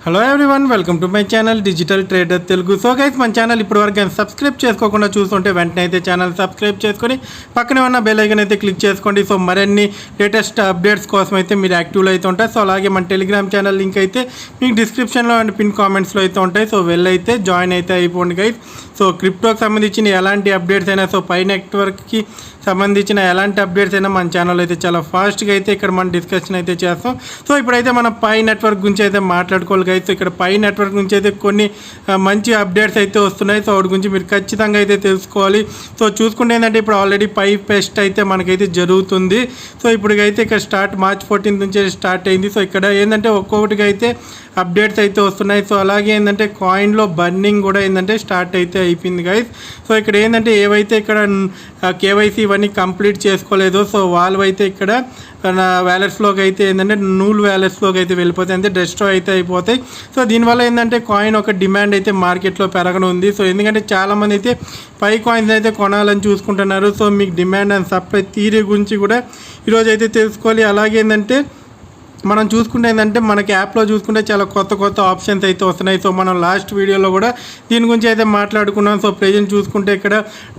Hello everyone, welcome to my channel digital trader Telugu. So guys, మన channel ఇప్పటివరకు కానీ subscribe చేసుకోకుండా చూస్తుంటే వెంటనే అయితే ఛానల్ సబ్స్క్రైబ్ చేసుకొని పక్కనే ఉన్న బెల్ ఐకాన్ అయితే క్లిక్ చేసుకోండి. సో మరిన్ని లేటెస్ట్ అప్డేట్స్ కోసం అయితే మీరు యాక్టివ్లో అయితే ఉంటాయి. సో అలాగే మన టెలిగ్రామ్ ఛానల్ లింక్ అయితే మీకు డిస్క్రిప్షన్లో అండ్ పిన్ కామెంట్స్లో అయితే ఉంటాయి. సో వెళ్ళైతే జాయిన్ అయితే అయిపోండి గైస్. సో క్రిప్టోకి సంబంధించిన ఎలాంటి అప్డేట్స్ అయినా, సో పై నెట్వర్క్కి సంబంధించిన ఎలాంటి అప్డేట్స్ అయినా మన ఛానల్ అయితే చాలా ఫాస్ట్గా అయితే ఇక్కడ మనం డిస్కషన్ అయితే చేస్తాం. సో ఇప్పుడైతే మనం పై నెట్వర్క్ గురించి అయితే మాట్లాడుకోవాలి గైస్. ఇక్కడ పై నెట్వర్క్ నుంచి అయితే కొన్ని మంచి అప్డేట్స్ అయితే వస్తున్నాయి. సో వాటి గురించి మీరు ఖచ్చితంగా అయితే తెలుసుకోవాలి. సో చూసుకుంటే ఏంటంటే ఇప్పుడు ఆల్రెడీ పై ఫెస్ట్ అయితే మనకైతే జరుగుతుంది. సో ఇప్పుడుకైతే ఇక్కడ మార్చ్ 14 నుంచి స్టార్ట్ అయింది. సో ఇక్కడ ఏంటంటే ఒక్కొక్కటిగా అయితే అప్డేట్స్ అయితే వస్తున్నాయి. సో అలాగే ఏంటంటే కాయిన్లో బర్నింగ్ కూడా ఏంటంటే స్టార్ట్ అయితే అయిపోయింది గైస్. సో ఇక్కడ ఏంటంటే ఏవైతే ఇక్కడ కేవైసీ ఇవన్నీ కంప్లీట్ చేసుకోలేదో సో వాళ్ళు అయితే ఇక్కడ వ్యాలెట్స్లోకి అయితే ఏంటంటే నూల్ వ్యాలెట్స్లోకి అయితే వెళ్ళిపోతాయి, అంటే డెస్ట్రాయ్ అయితే అయిపోతాయి. సో దీనివల్ల ఏంటంటే కాయిన్ ఒక డిమాండ్ అయితే మార్కెట్లో పెరగనుంది. సో ఎందుకంటే చాలామంది అయితే పై కాయిన్స్ అయితే కొనాలని చూసుకుంటున్నారు. సో మీకు డిమాండ్ అండ్ సప్లై థియరీ గురించి కూడా ఈరోజు అయితే తెలుసుకోవాలి. అలాగే ఏంటంటే మనం చూసుకుంటే ఏంటంటే మనకి యాప్లో చూసుకుంటే చాలా కొత్త ఆప్షన్స్ అయితే వస్తున్నాయి. సో మనం లాస్ట్ వీడియోలో కూడా దీని గురించి అయితే మాట్లాడుకున్నాం. సో ప్రెజెంట్ చూసుకుంటే ఇక్కడ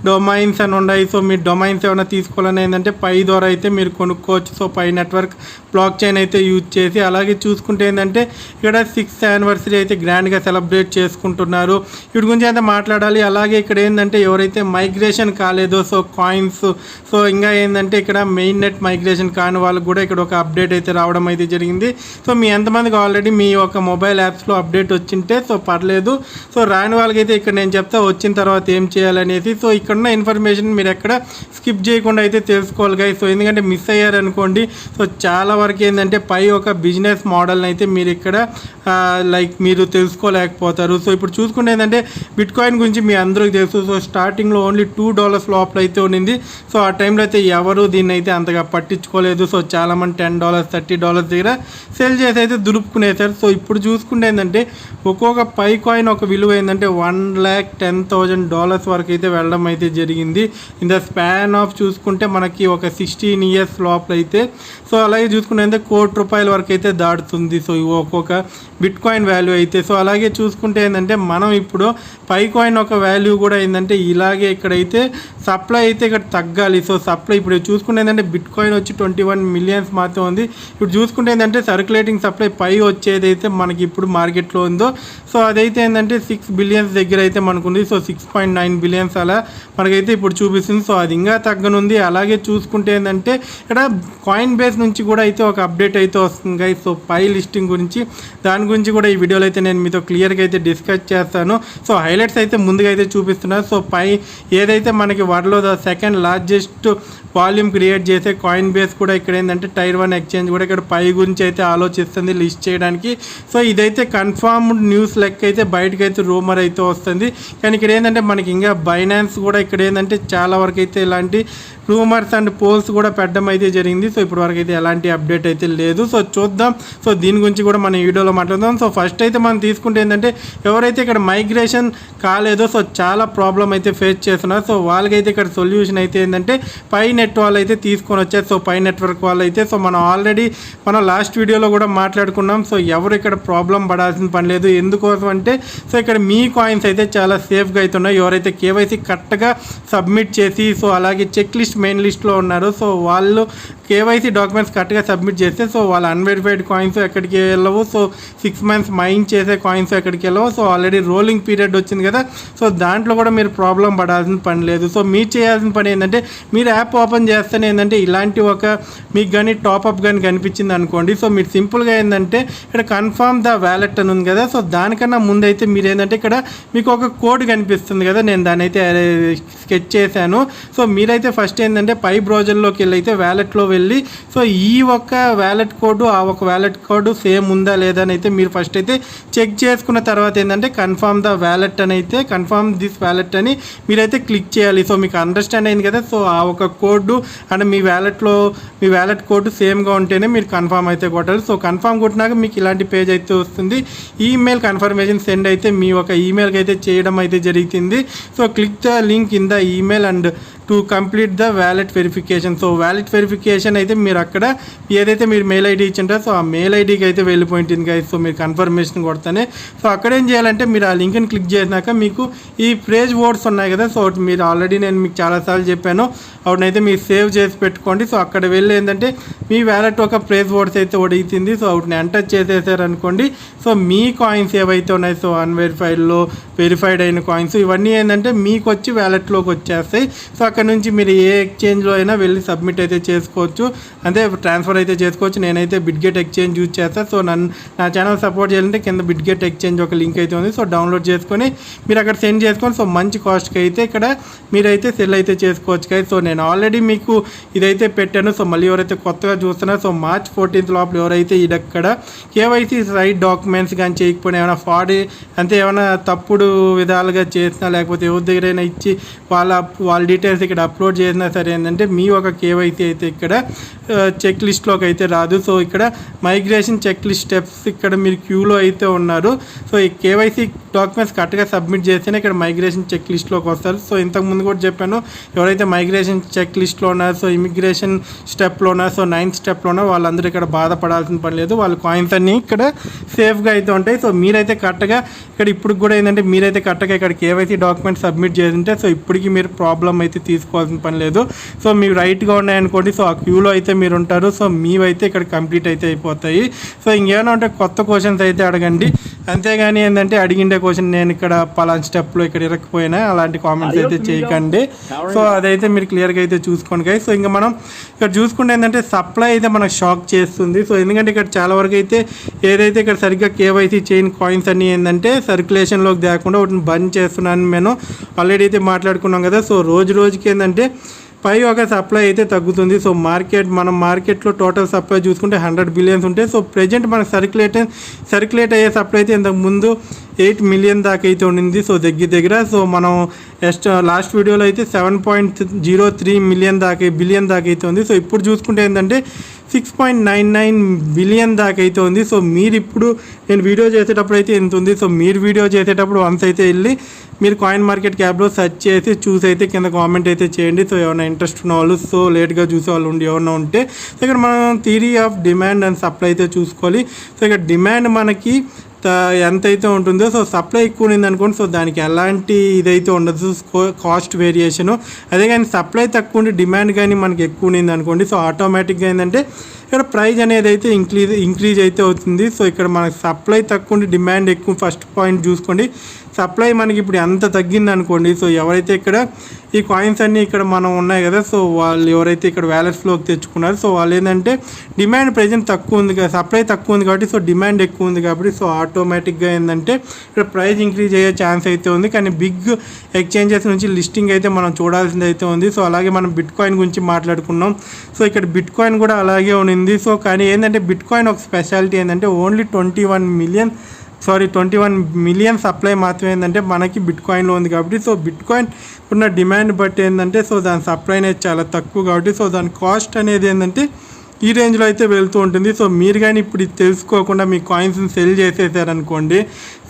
డొమైన్స్ అని ఉన్నాయి. సో మీరు డొమైన్స్ ఏమైనా తీసుకోవాలని ఏంటంటే పై ద్వారా అయితే మీరు కొనుక్కోవచ్చు. So pi network block chain అయితే యూజ్ చేసి. అలాగే చూసుకుంటే ఏంటంటే ఇక్కడ 6th యానివర్సరీ అయితే గ్రాండ్గా సెలబ్రేట్ చేసుకుంటున్నారు. వీటి గురించి అయితే మాట్లాడాలి. అలాగే ఇక్కడ ఏంటంటే ఎవరైతే మైగ్రేషన్ కాలేదో సో కాయిన్స్, సో ఇంకా ఏంటంటే ఇక్కడ మెయిన్ నెట్ మైగ్రేషన్ కాని వాళ్ళకి కూడా ఇక్కడ ఒక అప్డేట్ అయితే రావడం అయితే జరిగింది. సో మీ ఎంతమందికి ఆల్రెడీ మీ యొక్క మొబైల్ యాప్స్లో అప్డేట్ వచ్చింటే సో పర్లేదు. సో రాని వాళ్ళకైతే ఇక్కడ నేను చెప్తా వచ్చిన తర్వాత ఏం చేయాలనేసి. సో ఇక్కడున్న ఇన్ఫర్మేషన్ మీరు ఎక్కడ స్కిప్ చేయకుండా అయితే తెలుసుకోవాలి గైస్. సో ఎందుకంటే మిస్ అయ్యారనుకోండి సో చాలా వరకు ఏంటంటే పై ఒక బిజినెస్ మోడల్ని అయితే మీరు ఇక్కడ మీరు తెలుసుకోలేకపోతారు. సో ఇప్పుడు చూసుకుంటే ఏంటంటే బిట్ కాయిన్ గురించి మీ అందరికీ తెలుసు. సో స్టార్టింగ్లో ఓన్లీ $2 లోపల అయితే ఉండింది. సో ఆ టైంలో అయితే ఎవరు దీన్ని అయితే అంతగా పట్టించుకోలేదు. సో చాలామంది $10 $30 దగ్గర సేల్ చేసి అయితే దులుపుకునేసారు. సో ఇప్పుడు చూసుకుంటే ఏంటంటే ఒక్కొక్క పై కాయిన్ ఒక విలువ ఏంటంటే $1,10,000 వరకు అయితే వెళ్ళడం అయితే జరిగింది. ఇన్ ద స్పాన్ ఆఫ్ చూసుకుంటే మనకి ఒక 16 years లోపల అయితే. సో అలాగే చూసుకుంటే ₹1,00,00,000 వరకు అయితే దాటుతుంది. సో ఒక్కొక్క బిట్ కాయిన్ వాల్యూ అయితే. సో అలాగే చూసుకుంటే ఏంటంటే మనం ఇప్పుడు పై కాయిన్ ఒక వాల్యూ కూడా ఏంటంటే ఇలాగే ఇక్కడైతే సప్లై అయితే ఇక్కడ తగ్గాలి. సో సప్లై ఇప్పుడు చూసుకుంటే ఏంటంటే బిట్ కాయిన్ వచ్చి 21 million మాత్రం ఉంది. ఇప్పుడు చూసుకుంటే ఏంటంటే సర్క్యులేటింగ్ సప్లై పై వచ్చేది అయితే మనకి ఇప్పుడు మార్కెట్లో ఉందో సో అదైతే ఏంటంటే 6 billion దగ్గర అయితే మనకుంది. సో 6.9 billion అలా మనకైతే ఇప్పుడు చూపిస్తుంది. సో అది ఇంకా తగ్గనుంది. అలాగే చూసుకుంటే ఏంటంటే ఇక్కడ కాయిన్ బేస్ నుంచి కూడా అయితే ఒక అప్డేట్ అయితే వస్తుంది గైస్. సో పై లిస్టింగ్ గురించి దాని గురించి కూడా ఈ వీడియోలో అయితే నేను మీతో క్లియర్గా అయితే డిస్కస్ చేస్తాను. సో హైలైట్స్ అయితే ముందుగా అయితే చూపిస్తున్నారు. సో పై ఏదైతే మనకి వరల్డ్లో the second largest volume create చేసే కాయిన్ బేస్ కూడా ఇక్కడ ఏంటంటే Tier 1 ఎక్స్చేంజ్ కూడా ఇక్కడ పై గురించి అయితే ఆలోచిస్తుంది లిస్ట్ చేయడానికి. సో ఇదైతే కన్ఫర్మ్డ్ న్యూస్ లెక్క అయితే బయటకైతే రూమర్ అయితే వస్తుంది. కానీ ఇక్కడ ఏంటంటే మనకి ఇంకా బైనాన్స్ కూడా ఇక్కడ ఏంటంటే చాలా వరకు అయితే ఇలాంటి రూమర్స్ అండ్ పోల్స్ కూడా పెట్టడం అయితే జరిగింది. సో ఇప్పటి వరకు అయితే ఎలాంటి అప్డేట్ అయితే లేదు. సో చూద్దాం. సో దీని గురించి కూడా మనం ఈ వీడియోలో మాట్లాడదాం. సో ఫస్ట్ అయితే మనం తీసుకుంటే ఏంటంటే ఎవరైతే ఇక్కడ మైగ్రేషన్ కాలేదో సో చాలా ప్రాబ్లం అయితే ఫేస్ చేస్తున్నారు. సో వాళ్ళకైతే ఇక్కడ సొల్యూషన్ అయితే ఏంటంటే పై నెట్ వాళ్ళు అయితే తీసుకొని వచ్చారు. సో పై నెట్వర్క్ వాళ్ళు అయితే. సో మనం లాస్ట్ వీడియోలో కూడా మాట్లాడుకున్నాం. సో ఎవరు ఇక్కడ ప్రాబ్లం పడాల్సిన పని లేదు. ఎందుకోసం అంటే సో ఇక్కడ మీ కాయిన్స్ అయితే చాలా సేఫ్గా అవుతున్నాయి. ఎవరైతే కేవైసీ కరెక్ట్గా సబ్మిట్ చేసి సో అలాగే చెక్ లిస్ట్ మెయిన్ లిస్ట్లో ఉన్నారు. సో వాళ్ళు కేవైసీ డాక్యుమెంట్స్ కరెక్ట్గా సబ్మిట్ చేస్తే సో వాళ్ళ అన్వెరిఫైడ్ కాయిన్స్ ఎక్కడికి వెళ్ళవు. సో 6 months మైన్ చేసే కాయిన్స్ ఎక్కడికి వెళ్ళవు. సో ఆల్రెడీ రోలింగ్ పీరియడ్ వచ్చింది కదా. సో దాంట్లో కూడా మీరు ప్రాబ్లం పడాల్సిన పని లేదు. సో మీరు చేయాల్సిన పని ఏంటంటే మీరు యాప్ ఓపెన్ చేస్తేనే ఏంటంటే ఇలాంటి ఒక మీకు కానీ టాప్అప్ కానీ కనిపించింది అనుకోండి. సో మీరు సింపుల్గా ఏంటంటే ఇక్కడ కన్ఫర్మ్ ద వ్యాలెట్ అని ఉంది కదా. సో దానికన్నా ముందైతే మీరు ఏంటంటే ఇక్కడ మీకు ఒక కోడ్ కనిపిస్తుంది కదా. నేను దాన్ని అయితే స్కెచ్ చేశాను. సో మీరైతే ఫస్ట్ ఏంటంటే పై బ్రౌజర్లోకి వెళ్ళి అయితే వ్యాలెట్లో వెళ్ళి సో ఈ ఒక వ్యాలెట్ కోడ్ ఆ ఒక వ్యాలెట్ కోడ్ సేమ్ ఉందా లేదా అని అయితే మీరు ఫస్ట్ అయితే చెక్ చేసుకున్న తర్వాత ఏంటంటే కన్ఫర్మ్ ద వ్యాలెట్ అని అయితే కన్ఫర్మ్ దిస్ వ్యాలెట్ అని మీరైతే క్లిక్ చేయాలి. సో మీకు అండర్స్టాండ్ అయింది కదా. సో ఆ ఒక కోడ్ అండ్ మీ వ్యాలెట్ కోడ్ సేమ్గా ఉంటేనే మీరు కన్ఫర్మ్ అయితే కొట్టాలి. సో కన్ఫర్మ్ కొట్టినాక మీకు ఇలాంటి పేజ్ అయితే వస్తుంది. ఈమెయిల్ కన్ఫర్మేషన్ సెండ్ అయితే మీ ఒక ఈమెయిల్కి అయితే చేయడం అయితే జరుగుతుంది. So click the link in the email and to complete the wallet verification. So wallet verification అయితే మీరు అక్కడ ఏదైతే మీరు మెయిల్ ఐడి ఇచ్చింటారో సో ఆ మెయిల్ ఐడికి అయితే వెళ్ళిపోయింటుంది గైస్. సో మీరు కన్ఫర్మేషన్ కొడతానే సో అక్కడ ఏం చేయాలంటే మీరు ఆ లింక్ని క్లిక్ చేసినాక మీకు ఈ ప్రేజ్ వర్డ్స్ ఉన్నాయి కదా, సో మీరు ఆల్రెడీ నేను మీకు చాలాసార్లు చెప్పాను, అవునైతే మీరు సేవ్ చేసి పెట్టుకోండి. సో అక్కడ వెళ్ళి ఏంటంటే మీ వ్యాలెట్ ఒక ప్రేజ్ వర్డ్స్ అయితే ఒడుగుతుంది. సో వాటిని ఎంటర్ చేసేసారనుకోండి, సో మీ కాయిన్స్ ఏవైతే ఉన్నాయో సో అన్వెరిఫైడ్లో వెరిఫైడ్ అయిన కాయిన్స్ ఇవన్నీ ఏంటంటే మీకు వచ్చి వ్యాలెట్లోకి వచ్చేస్తాయి. సో అక్కడ నుంచి మీరు ఏ ఎక్స్చేంజ్లో అయినా వెళ్ళి సబ్మిట్ అయితే చేసుకోవచ్చు, అంటే ట్రాన్స్ఫర్ అయితే చేసుకోవచ్చు. నేనైతే బిట్గెట్ ఎక్స్చేంజ్ యూజ్ చేస్తాను. సో నా ఛానల్ సపోర్ట్ చేయాలంటే కింద బిట్గెట్ ఎక్స్చేంజ్ ఒక లింక్ అయితే ఉంది. సో డౌన్లోడ్ చేసుకొని మీరు అక్కడ సెండ్ చేసుకొని సో మంచి కాస్ట్కి అయితే ఇక్కడ మీరైతే సెల్ అయితే చేసుకోవచ్చు కదా. సో నేను ఆల్రెడీ మీకు ఇదైతే పెట్టాను. సో మళ్ళీ ఎవరైతే కొత్తగా చూస్తున్నారో సో March 14th లోపల ఎవరైతే ఇదక్కడ కేవైసీ రైట్ డాక్యుమెంట్స్ కానీ చేయకపోయినా ఏమైనా ఫ్రాడ్ అంటే ఏమైనా తప్పుడు విధాలుగా చేసినా లేకపోతే ఎవరి దగ్గరైనా ఇచ్చి వాళ్ళ డీటెయిల్స్ ఇక్కడ అప్లోడ్ చేసినా సరే ఏంటంటే మీ ఒక కేవైసీ అయితే ఇక్కడ చెక్ లిస్ట్లోకి అయితే రాదు. సో ఇక్కడ మైగ్రేషన్ చెక్ లిస్ట్ స్టెప్స్ ఇక్కడ మీరు క్యూలో అయితే ఉన్నారు. సో ఈ కేవైసీ డాక్యుమెంట్స్ కరెక్ట్గా సబ్మిట్ చేస్తేనే ఇక్కడ మైగ్రేషన్ చెక్ లిస్ట్లోకి వస్తారు. సో ఇంతకుముందు కూడా చెప్పాను, ఎవరైతే మైగ్రేషన్ చెక్ లిస్ట్లో ఉన్నారో సో ఇమిగ్రేషన్ స్టెప్లో ఉన్నారు, సో 9th స్టెప్లో ఉన్నారు, వాళ్ళందరూ ఇక్కడ బాధపడాల్సిన పని లేదు. వాళ్ళ కాయిన్స్ అన్నీ ఇక్కడ సేఫ్గా అయితే ఉంటాయి. సో మీరైతే కరెక్ట్గా ఇక్కడ ఇప్పుడు కూడా ఏంటంటే మీరైతే కరెక్ట్గా ఇక్కడ కేవైసీ డాక్యుమెంట్ సబ్మిట్ చేస్తుంటే సో ఇప్పటికీ మీరు ప్రాబ్లం అయితే తీసుకోవాల్సిన పని లేదు. సో మీరు రైట్గా ఉన్నాయనుకోండి, సో ఆ క్యూలో అయితే మీరు ఉంటారు. సో మీవైతే ఇక్కడ కంప్లీట్ అయితే అయిపోతాయి. సో ఇంకేమైనా ఉంటే కొత్త క్వశ్చన్స్ అయితే అడగండి, అంతేగాని ఏంటంటే అడిగిండే క్వశ్చన్ నేను ఇక్కడ పలానా స్టెప్లో ఇక్కడ ఇరకపోయినా అలాంటి కామెంట్స్ అయితే చేయకండి. సో అదైతే మీరు క్లియర్గా అయితే చూసుకోండి గైస్. సో ఇంకా మనం ఇక్కడ చూసుకుంటే ఏంటంటే సప్లై అయితే మనకు షాక్ చేస్తుంది. సో ఎందుకంటే ఇక్కడ చాలా వరకు అయితే ఏదైతే ఇక్కడ సరిగ్గా కేవైసీ చైన్ కాయిన్స్ అన్నీ ఏంటంటే సర్క్యులేషన్లోకి తేకుండా వాటిని బంద్ చేస్తున్నాను నేను ఆల్రెడీ అయితే మాట్లాడుకున్నాం కదా. సో రోజుకి ఏంటంటే పై ఒక సప్లై అయితే తగ్గుతుంది. సో మనం మార్కెట్లో టోటల్ సప్లై చూసుకుంటే 100 బిలియన్స్ ఉంటాయి. సో ప్రజెంట్ మనకు సర్క్యులేట్ అయ్యే సప్లై అయితే ఇంతకుముందు 8 మిలియన్ దాకా అయితే ఉండింది. సో దగ్గర సో మనం లాస్ట్ వీడియోలో అయితే 7.03 బిలియన్ దాకా అయితే ఉంది. సో ఇప్పుడు చూసుకుంటే ఏంటంటే 6.99 బిలియన్ దాకా అయితే ఉంది. సో మీరు ఇప్పుడు నేను వీడియో చేసేటప్పుడు అయితే ఎంత ఉంది. సో మీరు వీడియో చేసేటప్పుడు వన్స్ అయితే వెళ్ళి మీరు కాయిన్ మార్కెట్ క్యాప్లో సెర్చ్ చేసి చూసి అయితే కింద కామెంట్ అయితే చేయండి. సో ఏమైనా ఇంట్రెస్ట్ ఉన్న వాళ్ళు సో లేట్గా చూసే వాళ్ళు ఎవరైనా ఉంటే సో ఇక్కడ మనం theory of demand and supply అయితే చూసుకోవాలి. సో ఇక్కడ డిమాండ్ మనకి ఎంతైతే ఉంటుందో సో సప్లై ఎక్కువ ఉంది అనుకోండి, సో దానికి ఎలాంటి ఇదైతే ఉండదు, కాస్ట్ వేరియేషను. అదే కానీ సప్లై తక్కువ ఉండి డిమాండ్ కానీ మనకి ఎక్కువ ఉంది అనుకోండి, సో ఆటోమేటిక్గా ఏంటంటే ఇక్కడ ప్రైస్ అనేది అయితే ఇంక్రీజ్ అయితే అవుతుంది. సో ఇక్కడ మనకి సప్లై తక్కువ ఉండి డిమాండ్ ఎక్కువ. ఫస్ట్ పాయింట్ చూసుకోండి, సప్లై మనకి ఇప్పుడు ఎంత తగ్గింది అనుకోండి, సో ఎవరైతే ఇక్కడ ఈ కాయిన్స్ అన్నీ ఇక్కడ మనం ఉన్నాయి కదా, సో వాళ్ళు ఎవరైతే ఇక్కడ వ్యాలెట్స్లోకి తెచ్చుకున్నారు సో వాళ్ళు ఏంటంటే డిమాండ్ ప్రెజెంట్ తక్కువ ఉంది కదా, సప్లై తక్కువ ఉంది కాబట్టి సో డిమాండ్ ఎక్కువ ఉంది కాబట్టి సో ఆటోమేటిక్గా ఏంటంటే ఇక్కడ ప్రైస్ ఇంక్రీజ్ అయ్యే ఛాన్స్ అయితే ఉంది. కానీ బిగ్ ఎక్స్చేంజెస్ నుంచి లిస్టింగ్ అయితే మనం చూడాల్సింది అయితే ఉంది. సో అలాగే మనం బిట్ కాయిన్ గురించి మాట్లాడుకున్నాం. సో ఇక్కడ బిట్ కాయిన్ కూడా అలాగే ఉంది. సో కానీ ఏంటంటే బిట్ కాయిన్ ఒక స్పెషాలిటీ ఏంటంటే ఓన్లీ 21 మిలియన్ సప్లై మాత్రమే ఏంటంటే మనకి బిట్ కాయిన్లో ఉంది కాబట్టి సో బిట్ కాయిన్ ఉన్న డిమాండ్ బట్టి ఏంటంటే సో దాని సప్లై అనేది చాలా తక్కువ కాబట్టి సో దాని కాస్ట్ అనేది ఏంటంటే ఈ రేంజ్లో అయితే వెళ్తూ ఉంటుంది. సో మీరు కానీ ఇప్పుడు ఇది తెలుసుకోకుండా మీ కాయిన్స్ని సెల్ చేసేసారనుకోండి,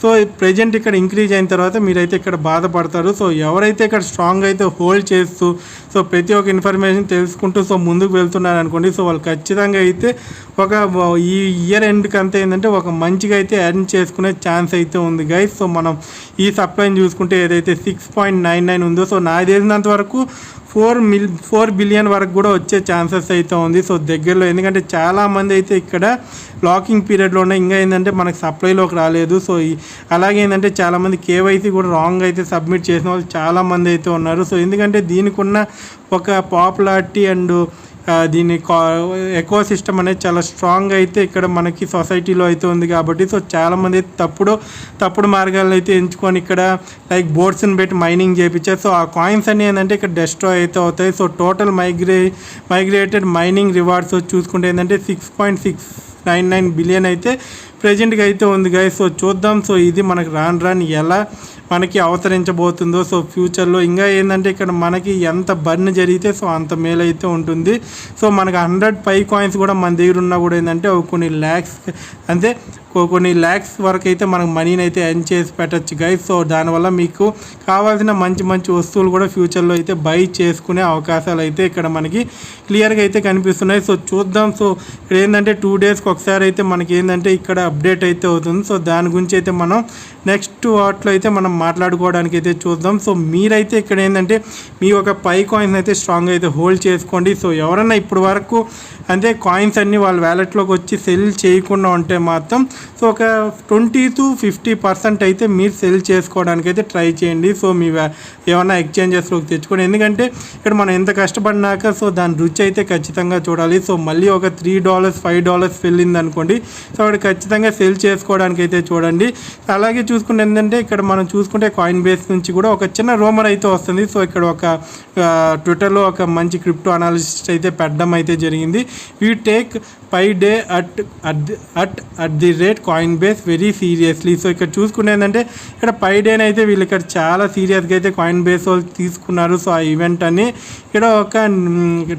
సో ప్రజెంట్ ఇక్కడ ఇంక్రీజ్ అయిన తర్వాత మీరైతే ఇక్కడ బాధపడతారు. సో ఎవరైతే ఇక్కడ స్ట్రాంగ్ అయితే హోల్డ్ చేస్తూ సో ప్రతి ఒక్క ఇన్ఫర్మేషన్ తెలుసుకుంటూ సో ముందుకు వెళ్తున్నారు అనుకోండి, సో వాళ్ళు ఖచ్చితంగా అయితే ఒక ఈ ఇయర్ ఎండ్కి అంతా ఏంటంటే ఒక మంచిగా అయితే ఎర్న్ చేసుకునే ఛాన్స్ అయితే ఉంది గైస్. సో మనం ఈ సప్లైని చూసుకుంటే ఏదైతే 6.99 ఉందో సో నాకు తెలిసినంత వరకు 4 బిలియన్ వరకు కూడా వచ్చే ఛాన్సెస్ అయితే ఉంది. సో దగ్గరలో ఎందుకంటే చాలామంది అయితే ఇక్కడ లాకింగ్ పీరియడ్లో ఉన్నాయి, ఇంకా ఏంటంటే మనకు సప్లైలోకి రాలేదు. సో అలాగే ఏంటంటే చాలామంది కేవైసీ కూడా రాంగ్ అయితే సబ్మిట్ చేసిన వాళ్ళు చాలామంది అయితే ఉన్నారు. సో ఎందుకంటే దీనికి ఉన్న ఒక పాపులారిటీ అండ్ దీని ఎకో సిస్టమ్ అనేది చాలా స్ట్రాంగ్ అయితే ఇక్కడ మనకి సొసైటీలో అయితే ఉంది కాబట్టి సో చాలామంది తప్పుడు మార్గాలను అయితే ఎంచుకొని ఇక్కడ లైక్ బోర్డ్స్ని పెట్టి మైనింగ్ చేయించారు. సో ఆ కాయిన్స్ అన్నీ ఏంటంటే ఇక్కడ డెస్ట్రాయ్ అయితే అవుతాయి. So total migrated mining rewards చూసుకుంటే ఏంటంటే 6.699 బిలియన్ అయితే ప్రెజెంట్గా అయితే ఉంది గైస్. సో చూద్దాం సో ఇది మనకు రాను ఎలా మనకి అవతరించబోతుందో. సో ఫ్యూచర్లో ఇంకా ఏంటంటే ఇక్కడ మనకి ఎంత బర్న్ జరిగితే సో అంత మేలు అయితే ఉంటుంది. సో మనకు 100 పై కాయిన్స్ కూడా మన దగ్గర ఉన్నా కూడా ఏంటంటే కొన్ని ల్యాక్స్ అంటే కొన్ని ల్యాక్స్ వరకు అయితే మనకు మనీని అయితే ఎర్న్ చేసి పెట్టచ్చు గైస్. సో దానివల్ల మీకు కావాల్సిన మంచి మంచి వస్తువులు కూడా ఫ్యూచర్లో అయితే బై చేసుకునే అవకాశాలు అయితే ఇక్కడ మనకి క్లియర్గా అయితే కనిపిస్తున్నాయి. సో చూద్దాం. సో ఇక్కడ ఏంటంటే 2 డేస్కి ఒకసారి అయితే మనకి ఏంటంటే ఇక్కడ అప్డేట్ అయితే అవుతుంది. సో దాని గురించి అయితే మనం నెక్స్ట్ వాటిలో అయితే మనం మాట్లాడుకోవడానికి అయితే చూద్దాం. సో మీరైతే ఇక్కడ ఏంటంటే మీ ఒక పై కాయిన్స్ అయితే స్ట్రాంగ్ అయితే హోల్డ్ చేసుకోండి. సో ఎవరన్నా ఇప్పుడు వరకు అంటే కాయిన్స్ అన్నీ వాళ్ళ వ్యాలెట్లోకి వచ్చి సెల్ చేయకుండా ఉంటే మాత్రం సో ఒక 20 to 50% అయితే మీరు సెల్ చేసుకోవడానికి అయితే ట్రై చేయండి. సో మీ ఏమన్నా ఎక్స్చేంజెస్లోకి తెచ్చుకోండి. ఎందుకంటే ఇక్కడ మనం ఎంత కష్టపడినాక సో దాని రుచి అయితే ఖచ్చితంగా చూడాలి. సో మళ్ళీ ఒక $3 $5 వెళ్ళింది అనుకోండి, సో అక్కడ ఖచ్చితంగా సెల్ చేసుకోవడానికి అయితే చూడండి. అలాగే చూసుకుంటే ఏంటంటే ఇక్కడ మనం చూసుకుంటే కాయిన్ బేస్ నుంచి కూడా ఒక చిన్న రూమర్ అయితే వస్తుంది. సో ఇక్కడ ఒక ట్విట్టర్లో ఒక మంచి క్రిప్టో అనాలిసిస్ట్ అయితే పెట్టడం అయితే జరిగింది. We take pi day at the rate Coinbase very seriously. So ఇక్కడ చూసుకుంటే ఏంటంటే ఇక్కడ పై డేని అయితే వీళ్ళు ఇక్కడ చాలా సీరియస్గా అయితే కాయిన్ బేస్ వాళ్ళు తీసుకున్నారు. సో ఆ ఈవెంట్ అని ఇక్కడ ఒక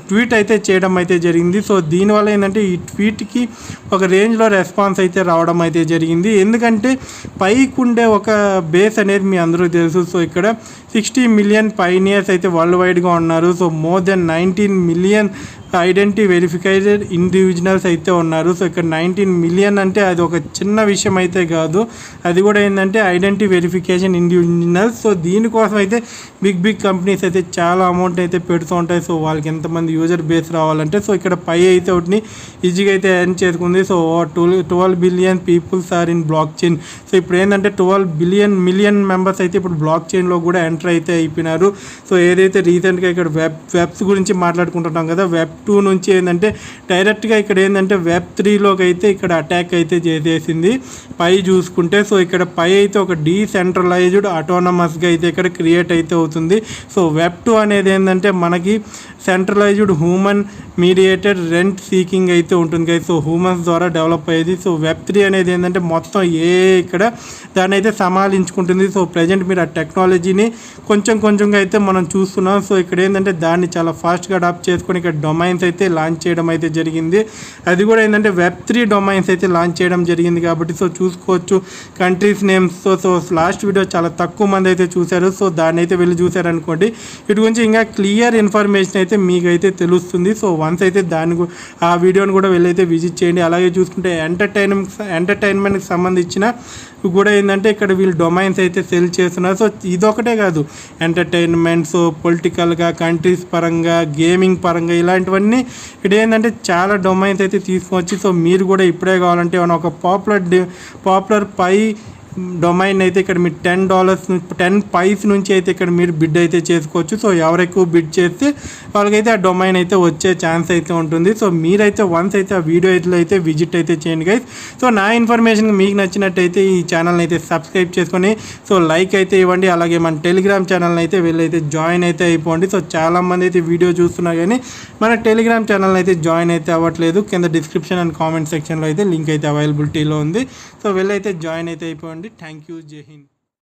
ట్వీట్ అయితే చేయడం అయితే జరిగింది. సో దీనివల్ల ఏంటంటే ఈ ట్వీట్కి ఒక రేంజ్లో రెస్పాన్స్ అయితే రావడం అయితే జరిగింది. ఎందుకంటే పైకి ఉండే ఒక బేస్ అనేది మీ అందరూ తెలుసు. సో ఇక్కడ 60 మిలియన్ పైనియర్స్ అయితే వరల్డ్ వైడ్గా ఉన్నారు. So more than 19 million identity verified individuals అయితే ఉన్నారు. సో ఇక్కడ 19 మిలియన్ అంటే అది ఒక చిన్న విషయం అయితే కాదు. అది కూడా ఏంటంటే ఐడెంటిటీ వెరిఫికేషన్ ఇండివిజువల్స్. సో దీనికోసం అయితే బిగ్ కంపెనీస్ అయితే చాలా అమౌంట్ అయితే పెడుతూ ఉంటాయి. సో వాళ్ళకి ఎంతమంది యూజర్ బేస్ రావాలంటే సో ఇక్కడ పై అయితే ఒకటిని ఈజీగా అయితే ఎర్న్ చేసుకుంది. So 12 billion peoples are in blockchain. So ఇప్పుడు ఏంటంటే 12 మిలియన్ మెంబర్స్ అయితే ఇప్పుడు బ్లాక్ చైన్లో కూడా ఎంటర్ అయితే అయిపోయినారు. సో ఏదైతే రీసెంట్గా ఇక్కడ వెబ్స్ గురించి మాట్లాడుకుంటున్నాం కదా, వెబ్ 2 నుంచి ఏంటంటే డైరెక్ట్గా ఇక్కడ ఏంటంటే వెబ్ 3లోకి అయితే ఇక్కడ అటాక్ అయితే చేసేసింది పై చూసుకుంటే. సో ఇక్కడ పై అయితే ఒక డీసెంట్రలైజ్డ్ అటానమస్గా అయితే ఇక్కడ క్రియేట్ అయితే అవుతుంది. సో వెబ్ 2 అనేది ఏంటంటే మనకి centralized human mediated rent seeking అయితే ఉంటుంది కదా. సో హ్యూమన్స్ ద్వారా డెవలప్ అయ్యేది. సో వెబ్ 3 అనేది ఏంటంటే మొత్తం ఇక్కడ దాన్ని అయితే సమాలించుకుంటుంది. సో ప్రజెంట్ మీరు ఆ టెక్నాలజీని కొంచెంగా అయితే మనం చూస్తున్నాం. సో ఇక్కడ ఏంటంటే దాన్ని చాలా ఫాస్ట్గా అడాప్ట్ చేసుకొని ఇక్కడ డొమైన్స్ అయితే లాంచ్ చేయడం అయితే జరిగింది. అది కూడా ఏంటంటే వెబ్ 3 డొమైన్స్ అయితే లాంచ్ చేయడం జరిగింది కాబట్టి సో చూసుకోవచ్చు countries names. So last video చాలా తక్కువ మంది అయితే చూశారు. సో దాన్ని అయితే వెళ్ళి చూశారనుకోండి, ఇటు గురించి ఇంకా క్లియర్ ఇన్ఫర్మేషన్ అయితే మీకు అయితే తెలుస్తుంది. సో వన్స్ అయితే ఆ వీడియోని కూడా వెళ్ళి అయితే విజిట్ చేయండి. అలాగే చూసుకుంటే ఎంటర్టైన్మెంట్కి సంబంధించిన కూడా ఏంటంటే ఇక్కడ వీళ్ళు డొమైన్స్ అయితే సెల్ చేస్తున్నారు. సో ఇదొకటే కాదు, ఎంటర్టైన్మెంట్స్, పొలిటికల్గా, కంట్రీస్ పరంగా, గేమింగ్ పరంగా ఇలాంటివన్నీ ఇక్కడ ఏంటంటే చాలా డొమైన్స్ అయితే తీసుకొచ్చి సో మీరు కూడా ఇప్పుడే కావాలంటే ఒక పాపులర్ పై డొమైన్ అయితే ఇక్కడ మీరు $10 పైస్ నుంచి అయితే ఇక్కడ మీరు బిడ్ అయితే చేసుకోవచ్చు. సో ఎవరు ఎక్కువ బిడ్ చేస్తే వాళ్ళకైతే ఆ డొమైన్ అయితే వచ్చే ఛాన్స్ అయితే ఉంటుంది. సో మీరైతే వన్స్ అయితే ఆ వీడియో అయితే విజిట్ అయితే చేయండి గైస్. సో నా ఇన్ఫర్మేషన్ మీకు నచ్చినట్టయితే ఈ ఛానల్ని అయితే సబ్స్క్రైబ్ చేసుకొని సో లైక్ అయితే ఇవ్వండి. అలాగే మన టెలిగ్రామ్ ఛానల్ని అయితే వెళ్ళైతే జాయిన్ అయితే అయిపోండి. సో చాలామంది అయితే వీడియో చూస్తున్నారు కానీ మన టెలిగ్రామ్ ఛానల్ని అయితే జాయిన్ అయితే అవ్వట్లేదు. కింద డిస్క్రిప్షన్ అండ్ కామెంట్ సెక్షన్లో అయితే లింక్ అయితే అవైలబిలిటీలో ఉంది. సో వెళ్ళైతే జాయిన్ అయితే అయిపోండి. Thank you. జై హింద్.